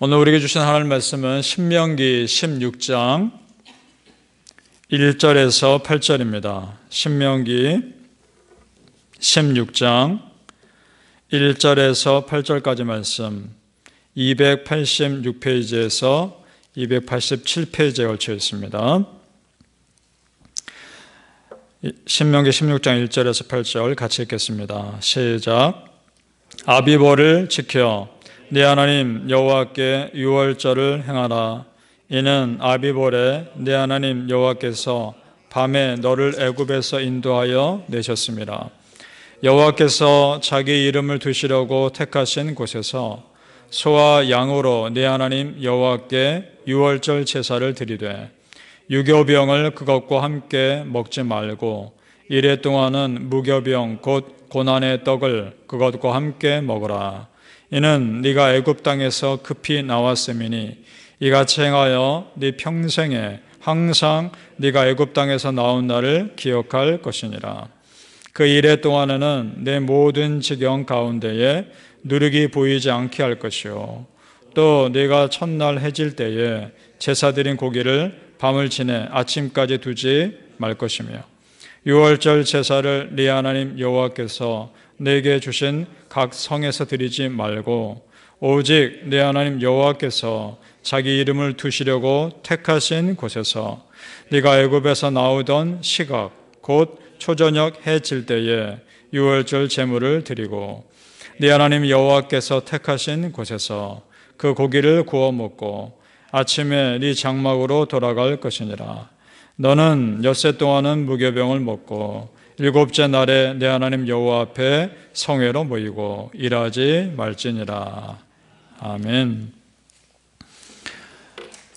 오늘 우리에게 주신 하나님 말씀은 신명기 16장 1절에서 8절입니다. 신명기 16장 1절에서 8절까지 말씀 286페이지에서 287페이지에 걸쳐 있습니다. 신명기 16장 1절에서 8절 같이 읽겠습니다. 시작. 아비보를 지켜 네 하나님 여호와께 유월절을 행하라. 이는 아비볼에 네 하나님 여호와께서 밤에 너를 애굽에서 인도하여 내셨습니다. 여호와께서 자기 이름을 두시려고 택하신 곳에서 소와 양으로 네 하나님 여호와께 유월절 제사를 드리되 유교병을 그것과 함께 먹지 말고 이래 동안은 무교병 곧 고난의 떡을 그것과 함께 먹으라. 이는 네가 애굽 땅에서 급히 나왔음이니 이같이 행하여 네 평생에 항상 네가 애굽 땅에서 나온 날을 기억할 것이니라. 그 이래 동안에는 내 모든 지경 가운데에 누룩이 보이지 않게 할 것이요 또 네가 첫날 해질 때에 제사 드린 고기를 밤을 지내 아침까지 두지 말 것이며 유월절 제사를 네 하나님 여호와께서 내게 주신 각 성에서 드리지 말고 오직 네 하나님 여호와께서 자기 이름을 두시려고 택하신 곳에서 네가 애굽에서 나오던 시각 곧 초저녁 해 질 때에 유월절 제물을 드리고 네 하나님 여호와께서 택하신 곳에서 그 고기를 구워 먹고 아침에 네 장막으로 돌아갈 것이니라. 너는 엿새 동안은 무교병을 먹고 일곱째 날에 내 하나님 여호와 앞에 성회로 모이고 일하지 말지니라. 아멘.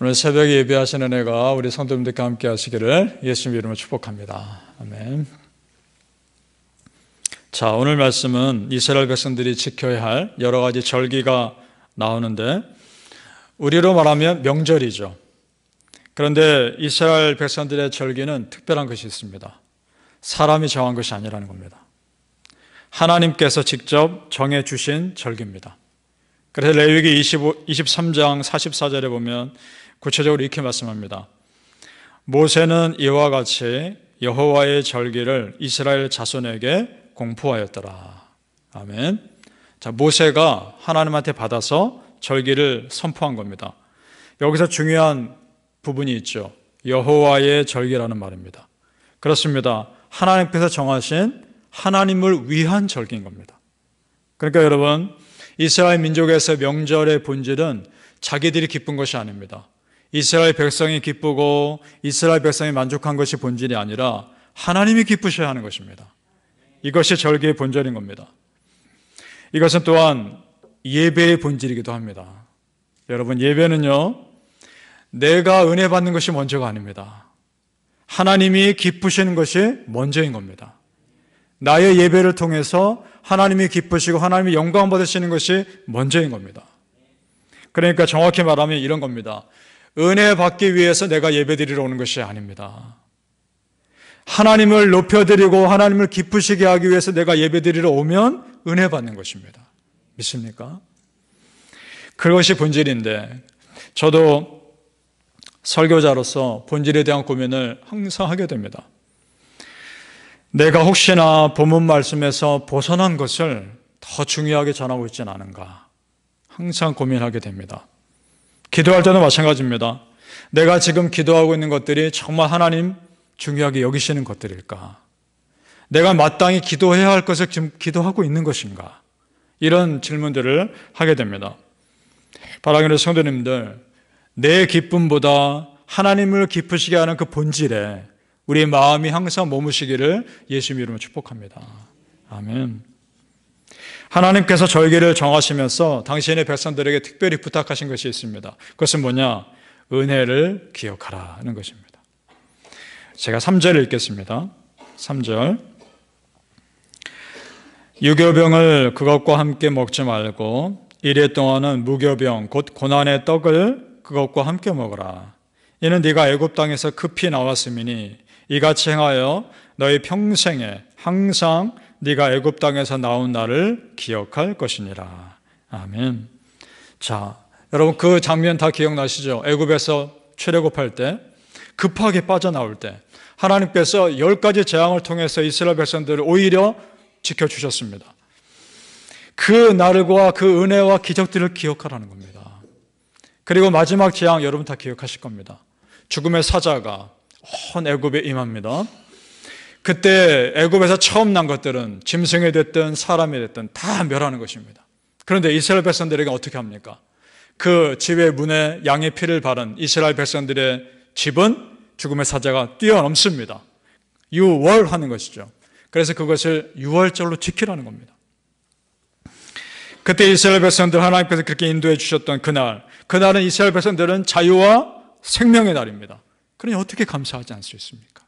오늘 새벽에 예배하시는 은혜가 우리 성도님들과 함께 하시기를 예수님 이름으로 축복합니다. 아멘. 자, 오늘 말씀은 이스라엘 백성들이 지켜야 할 여러 가지 절기가 나오는데 우리로 말하면 명절이죠. 그런데 이스라엘 백성들의 절기는 특별한 것이 있습니다. 사람이 정한 것이 아니라는 겁니다. 하나님께서 직접 정해주신 절기입니다. 그래서 레위기 23장 44절에 보면 구체적으로 이렇게 말씀합니다. 모세는 이와 같이 여호와의 절기를 이스라엘 자손에게 공포하였더라. 아멘. 자, 모세가 하나님한테 받아서 절기를 선포한 겁니다. 여기서 중요한 부분이 있죠. 여호와의 절기라는 말입니다. 그렇습니다. 하나님께서 정하신 하나님을 위한 절기인 겁니다. 그러니까 여러분, 이스라엘 민족에서 명절의 본질은 자기들이 기쁜 것이 아닙니다. 이스라엘 백성이 기쁘고 이스라엘 백성이 만족한 것이 본질이 아니라 하나님이 기쁘셔야 하는 것입니다. 이것이 절기의 본질인 겁니다. 이것은 또한 예배의 본질이기도 합니다. 여러분, 예배는요, 내가 은혜 받는 것이 먼저가 아닙니다. 하나님이 기쁘시는 것이 먼저인 겁니다. 나의 예배를 통해서 하나님이 기쁘시고 하나님이 영광 받으시는 것이 먼저인 겁니다. 그러니까 정확히 말하면 이런 겁니다. 은혜 받기 위해서 내가 예배드리러 오는 것이 아닙니다. 하나님을 높여드리고 하나님을 기쁘시게 하기 위해서 내가 예배드리러 오면 은혜 받는 것입니다. 믿습니까? 그것이 본질인데 저도 설교자로서 본질에 대한 고민을 항상 하게 됩니다. 내가 혹시나 본문 말씀에서 벗어난 것을 더 중요하게 전하고 있지는 않은가 항상 고민하게 됩니다. 기도할 때도 마찬가지입니다. 내가 지금 기도하고 있는 것들이 정말 하나님 중요하게 여기시는 것들일까? 내가 마땅히 기도해야 할 것을 지금 기도하고 있는 것인가? 이런 질문들을 하게 됩니다. 바라기는 성도님들, 내 기쁨보다 하나님을 기쁘시게 하는 그 본질에 우리의 마음이 항상 머무시기를 예수님 이름으로 축복합니다. 아멘. 하나님께서 절기를 정하시면서 당신의 백성들에게 특별히 부탁하신 것이 있습니다. 그것은 뭐냐? 은혜를 기억하라 하는 것입니다. 제가 3절을 읽겠습니다. 3절. 유교병을 그것과 함께 먹지 말고 이래 동안은 무교병 곧 고난의 떡을 그것과 함께 먹으라. 이는 네가 애굽 땅에서 급히 나왔음이니 이같이 행하여 너희 평생에 항상 네가 애굽 땅에서 나온 날을 기억할 것이니라. 아멘. 자, 여러분 그 장면 다 기억나시죠? 애굽에서 출애굽할 때 급하게 빠져나올 때 하나님께서 10가지 재앙을 통해서 이스라엘 백성들을 오히려 지켜주셨습니다. 그 날과 그 은혜와 기적들을 기억하라는 겁니다. 그리고 마지막 재앙 여러분 다 기억하실 겁니다. 죽음의 사자가 온 애굽에 임합니다. 그때 애굽에서 처음 난 것들은 짐승이 됐든 사람이 됐든 다 멸하는 것입니다. 그런데 이스라엘 백성들에게 어떻게 합니까? 그 집의 문에 양의 피를 바른 이스라엘 백성들의 집은 죽음의 사자가 뛰어넘습니다. 유월하는 것이죠. 그래서 그것을 유월절로 지키라는 겁니다. 그때 이스라엘 백성들 하나님께서 그렇게 인도해 주셨던 그날은 이스라엘 백성들은 자유와 생명의 날입니다. 그러니 어떻게 감사하지 않을 수 있습니까?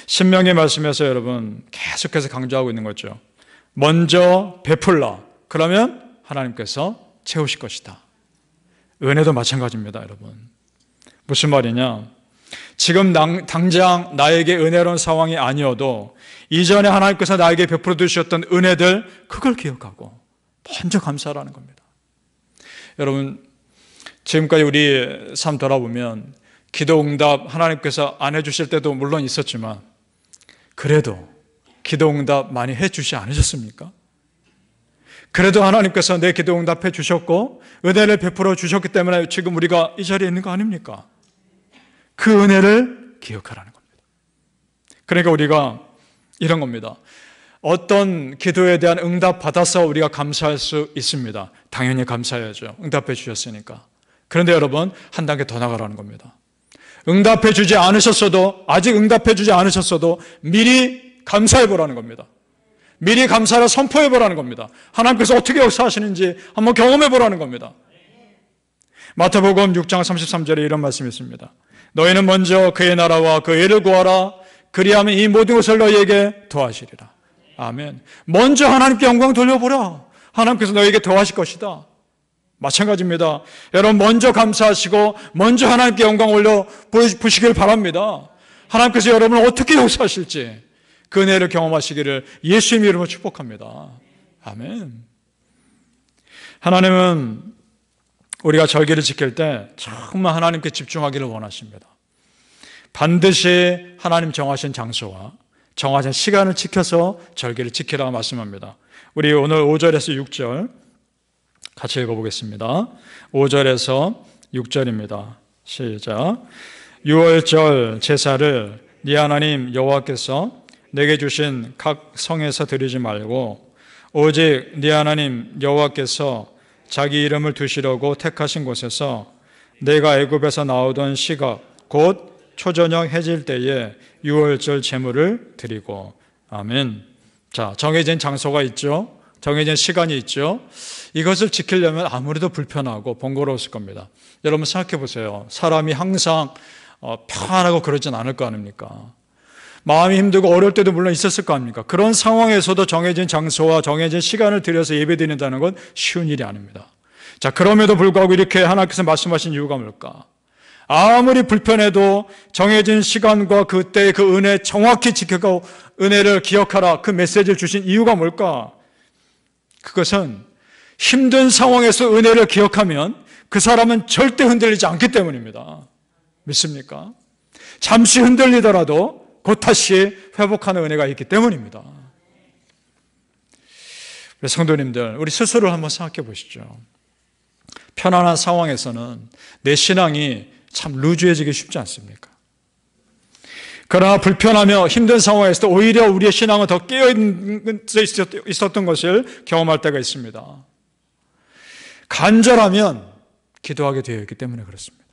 신명의 말씀에서 여러분 계속해서 강조하고 있는 거죠. 먼저 베풀라. 그러면 하나님께서 채우실 것이다. 은혜도 마찬가지입니다, 여러분. 무슨 말이냐? 지금 당장 나에게 은혜로운 상황이 아니어도 이전에 하나님께서 나에게 베풀어 주셨던 은혜들 그걸 기억하고 먼저 감사하라는 겁니다. 여러분 지금까지 우리 삶 돌아보면 기도 응답 하나님께서 안 해주실 때도 물론 있었지만 그래도 기도 응답 많이 해주시 않으셨습니까? 그래도 하나님께서 내 기도 응답해 주셨고 은혜를 베풀어 주셨기 때문에 지금 우리가 이 자리에 있는 거 아닙니까? 그 은혜를 기억하라는 겁니다. 그러니까 우리가 이런 겁니다. 어떤 기도에 대한 응답 받아서 우리가 감사할 수 있습니다. 당연히 감사해야죠. 응답해 주셨으니까. 그런데 여러분 한 단계 더 나가라는 겁니다. 응답해 주지 않으셨어도 아직 응답해 주지 않으셨어도 미리 감사해 보라는 겁니다. 미리 감사를 선포해 보라는 겁니다. 하나님께서 어떻게 역사하시는지 한번 경험해 보라는 겁니다. 마태복음 6장 33절에 이런 말씀이 있습니다. 너희는 먼저 그의 나라와 그 의를 구하라. 그리하면 이 모든 것을 너희에게 더하시리라. 아멘. 먼저 하나님께 영광 돌려보라. 하나님께서 너희에게 더하실 것이다. 마찬가지입니다. 여러분 먼저 감사하시고 먼저 하나님께 영광 올려 보시길 바랍니다. 하나님께서 여러분을 어떻게 역사하실지 그 은혜를 경험하시기를 예수님의 이름으로 축복합니다. 아멘. 하나님은 우리가 절기를 지킬 때 정말 하나님께 집중하기를 원하십니다. 반드시 하나님 정하신 장소와 정하신 시간을 지켜서 절기를 지키라고 말씀합니다. 우리 오늘 5절에서 6절 같이 읽어보겠습니다. 5절에서 6절입니다. 시작. 6월절 제사를 네 하나님 여호와께서 내게 주신 각 성에서 드리지 말고 오직 네 하나님 여호와께서 자기 이름을 두시려고 택하신 곳에서 내가 애굽에서 나오던 시각 곧 초저녁 해질 때에 6월절 제물을 드리고. 아멘. 자, 정해진 장소가 있죠. 정해진 시간이 있죠. 이것을 지키려면 아무래도 불편하고 번거로웠을 겁니다. 여러분 생각해 보세요. 사람이 항상 편안하고 그러진 않을 거 아닙니까? 마음이 힘들고 어려울 때도 물론 있었을 거 아닙니까? 그런 상황에서도 정해진 장소와 정해진 시간을 들여서 예배드린다는 건 쉬운 일이 아닙니다. 자, 그럼에도 불구하고 이렇게 하나님께서 말씀하신 이유가 뭘까? 아무리 불편해도 정해진 시간과 그때의 그 은혜 정확히 지켜가고 은혜를 기억하라 그 메시지를 주신 이유가 뭘까? 그것은 힘든 상황에서 은혜를 기억하면 그 사람은 절대 흔들리지 않기 때문입니다. 믿습니까? 잠시 흔들리더라도 곧 다시 회복하는 은혜가 있기 때문입니다. 우리 성도님들, 우리 스스로를 한번 생각해 보시죠. 편안한 상황에서는 내 신앙이 참 루즈해지기 쉽지 않습니까? 그러나 불편하며 힘든 상황에서도 오히려 우리의 신앙은 더 깨어있었던 것을 경험할 때가 있습니다. 간절하면 기도하게 되어 있기 때문에 그렇습니다.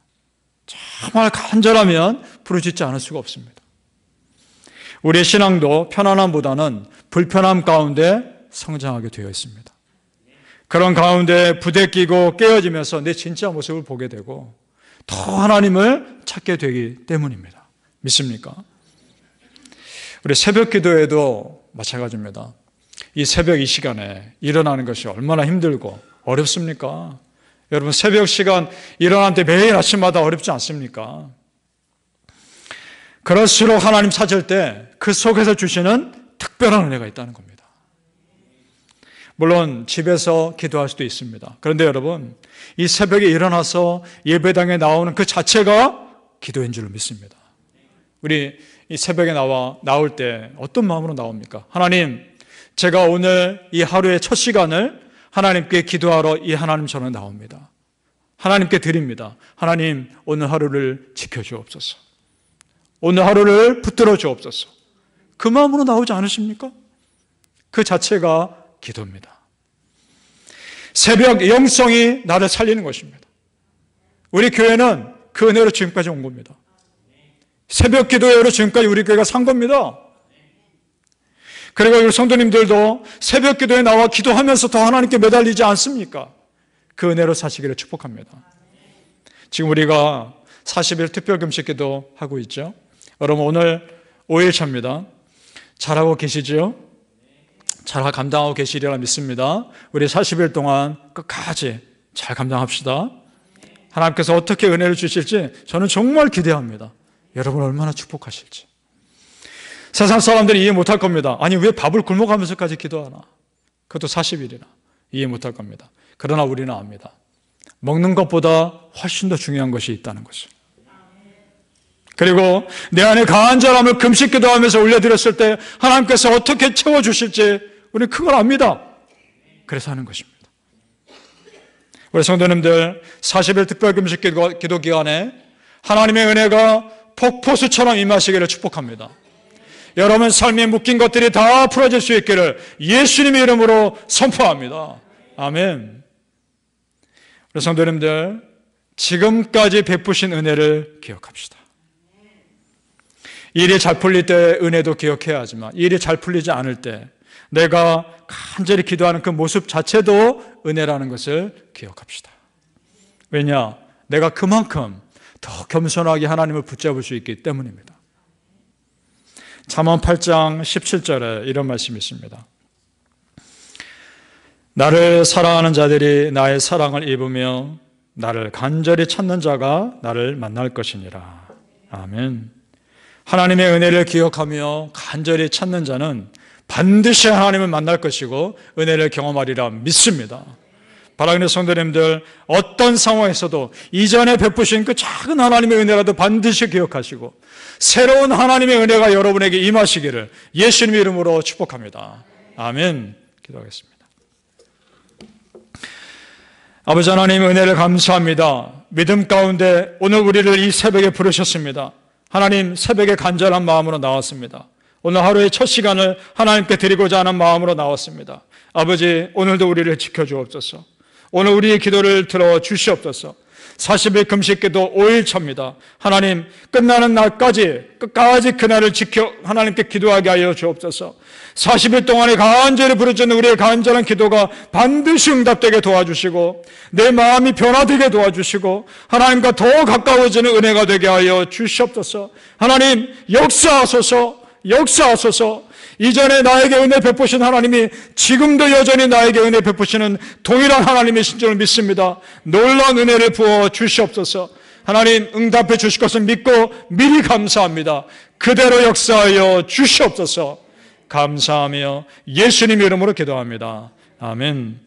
정말 간절하면 부르짖지 않을 수가 없습니다. 우리의 신앙도 편안함보다는 불편함 가운데 성장하게 되어 있습니다. 그런 가운데 부대끼고 깨어지면서 내 진짜 모습을 보게 되고 더 하나님을 찾게 되기 때문입니다. 믿습니까? 우리 새벽 기도에도 마찬가지입니다. 이 새벽 이 시간에 일어나는 것이 얼마나 힘들고 어렵습니까? 여러분 새벽 시간 일어날 때 매일 아침마다 어렵지 않습니까? 그럴수록 하나님 찾을 때 그 속에서 주시는 특별한 은혜가 있다는 겁니다. 물론 집에서 기도할 수도 있습니다. 그런데 여러분, 이 새벽에 일어나서 예배당에 나오는 그 자체가 기도인 줄 믿습니다. 우리 이 새벽에 나올 때 어떤 마음으로 나옵니까? 하나님, 제가 오늘 이 하루의 첫 시간을 하나님께 기도하러 이 하나님 전에 나옵니다. 하나님께 드립니다. 하나님, 오늘 하루를 지켜주옵소서. 오늘 하루를 붙들어 주옵소서. 그 마음으로 나오지 않으십니까? 그 자체가 기도입니다. 새벽 영성이 나를 살리는 것입니다. 우리 교회는 그 은혜로 지금까지 온 겁니다. 새벽 기도회로 지금까지 우리 교회가 산 겁니다. 그리고 우리 성도님들도 새벽 기도에 나와 기도하면서 더 하나님께 매달리지 않습니까? 그 은혜로 사시기를 축복합니다. 지금 우리가 40일 특별금식 기도 하고 있죠. 여러분, 오늘 5일차입니다. 잘하고 계시죠? 잘 감당하고 계시리라 믿습니다. 우리 40일 동안 끝까지 잘 감당합시다. 하나님께서 어떻게 은혜를 주실지 저는 정말 기대합니다. 여러분 얼마나 축복하실지. 세상 사람들이 이해 못할 겁니다. 아니, 왜 밥을 굶어가면서까지 기도하나? 그것도 40일이나 이해 못할 겁니다. 그러나 우리는 압니다. 먹는 것보다 훨씬 더 중요한 것이 있다는 것을. 그리고 내 안에 간절함을 금식 기도하면서 올려드렸을 때 하나님께서 어떻게 채워주실지 우리는 그걸 압니다. 그래서 하는 것입니다. 우리 성도님들 40일 특별금식 기도 기간에 하나님의 은혜가 폭포수처럼 임하시기를 축복합니다. 여러분 삶에 묶인 것들이 다 풀어질 수 있기를 예수님의 이름으로 선포합니다. 아멘. 우리 성도님들 지금까지 베푸신 은혜를 기억합시다. 일이 잘 풀릴 때 은혜도 기억해야 하지만 일이 잘 풀리지 않을 때 내가 간절히 기도하는 그 모습 자체도 은혜라는 것을 기억합시다. 왜냐? 내가 그만큼 더 겸손하게 하나님을 붙잡을 수 있기 때문입니다. 잠언 8장 17절에 이런 말씀이 있습니다. 나를 사랑하는 자들이 나의 사랑을 입으며 나를 간절히 찾는 자가 나를 만날 것이니라. 아멘. 하나님의 은혜를 기억하며 간절히 찾는 자는 반드시 하나님을 만날 것이고 은혜를 경험하리라 믿습니다. 사랑하는 성도님들, 어떤 상황에서도 이전에 베푸신 그 작은 하나님의 은혜라도 반드시 기억하시고 새로운 하나님의 은혜가 여러분에게 임하시기를 예수님의 이름으로 축복합니다. 아멘. 기도하겠습니다. 아버지 하나님, 은혜를 감사합니다. 믿음 가운데 오늘 우리를 이 새벽에 부르셨습니다. 하나님, 새벽에 간절한 마음으로 나왔습니다. 오늘 하루의 첫 시간을 하나님께 드리고자 하는 마음으로 나왔습니다. 아버지, 오늘도 우리를 지켜주옵소서. 오늘 우리의 기도를 들어주시옵소서. 40일 금식기도 5일차입니다. 하나님, 끝나는 날까지 끝까지 그날을 지켜 하나님께 기도하게 하여 주옵소서. 40일 동안에 간절히 부르짖는 우리의 간절한 기도가 반드시 응답되게 도와주시고 내 마음이 변화되게 도와주시고 하나님과 더 가까워지는 은혜가 되게 하여 주시옵소서. 하나님, 역사하소서. 이전에 나에게 은혜 베푸신 하나님이 지금도 여전히 나에게 은혜 베푸시는 동일한 하나님이신 줄 믿습니다. 놀라운 은혜를 부어 주시옵소서. 하나님, 응답해 주실 것을 믿고 미리 감사합니다. 그대로 역사하여 주시옵소서. 감사하며 예수님 이름으로 기도합니다. 아멘.